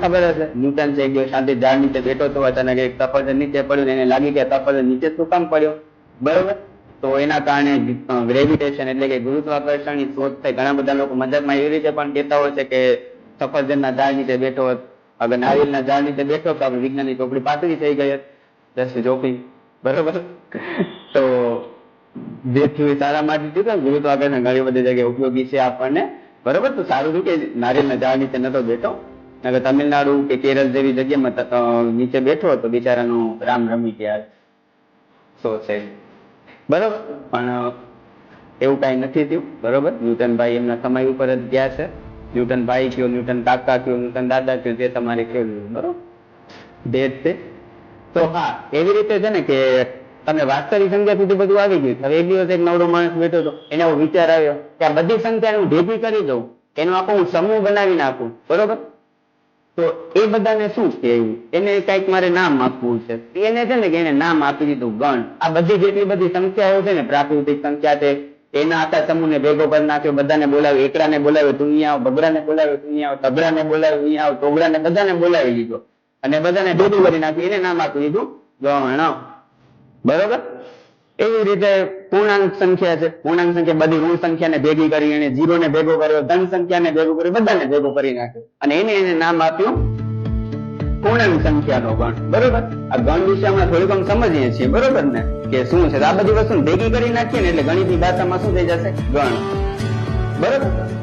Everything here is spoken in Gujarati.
ખબર હશે, ન્યૂટન છે ગયો શાંતિ ઝાડ નીચે બેઠો તો અચાનક એક સફરજન નીચે પડ્યું, એને લાગી કે સફરજન નીચે શું કામ પડ્યો, બરોબર? તો એના કારણે ગ્રેવિટેશન એટલે કે ગુરુત્વાકર્ષણની શોધ થઈ. ઘણા બધા લોકો મજાકમાં એવી રીતે પણ કહેતા હોય છે કે સફરજનના ઝાડ નીચે બેઠો હોત, અગર નારિયેળના ઝાડ નીચે બેઠો તો આપણે વિજ્ઞાનની ચોપડી પાતળી થઈ ગઈ હોત, દસ ચોપડી, બરોબર? તો જે થયું એ સારા માટે થયું. ગુરુત્વાકર્ષણ ઘણી બધી જગ્યાએ ઉપયોગી છે આપણને, બરોબર? તો સારું થયું કે નારિયેળના ઝાડ નીચે નતો બેઠો, નકર તમિલનાડુ કે કેરળ જેવી જગ્યામાં નીચે બેઠો તો બિચારાનું રામ રમી ગયા. સો છે, બરોબર? પણ એવું કઈ નથી થયું, બરોબર? ન્યૂટનભાઈ એમના સમય ઉપર જ ગયા છે. ન્યૂટન ભાઈ કયો, ન્યૂટન કાકા કયો, ન્યૂટન દાદા કયો, તે તમારે કેવું, બરોબર? ડેટ છે. તો હા, એવી રીતે છે ને કે તમે વાસ્તવિક સંખ્યા સુધી બધું આવી ગયું. હવે એક દિવસ એક નવરો માણસ બેઠો હતો, એને એવો વિચાર આવ્યો કે આ બધી સંખ્યા હું ભેગી કરી દઉં, એનો આખો હું સમૂહ બનાવી નાખું, બરોબર? તો એ બધાને શું કહેવું, એને કઈક મારે નામ આપવું છે. એને છે ને કે એને નામ આપી દીધું ગણ. આ બધી જેટલી બધી સંખ્યાઓ છે ને, પ્રાકૃતિક સંખ્યા છે, એના આખા સમૂહને ભેગો કરી નાખ્યો. બધાને બોલાવ્યો, એકડાને બોલાવ્યો, તું અહીંયા આવ, બગડાને બોલાવ્યો, તું અહીંયા આવ, તગડાને બોલાવ્યો, અહીંયા આવ, ટોગડાને, બધાને બોલાવી લીધો અને બધાને ભેગું કરી નાખ્યું. એને નામ આપી દીધું ગણ, બરોબર? એવી રીતે પૂર્ણાંક સંખ્યા છે. પૂર્ણાંક સંખ્યા બધી ઋણ સંખ્યાને ભેગી કરી, એને જીરો ને ભેગો કર્યો, ધન સંખ્યાને ભેગો કર્યો, બધાને ભેગો કરી નાખ્યો અને એને નામ આપ્યું પૂર્ણાંક સંખ્યાનો ગણ, બરોબર? આ ગણ વિશે આપણે થોડીક આમ સમજીએ છીએ, બરોબર ને, કે શું છે. આ બધી વસ્તુ ભેગી કરી નાખીએ ને એટલે ગણિતની ભાષામાં શું થઈ જશે, ગણ, બરોબર?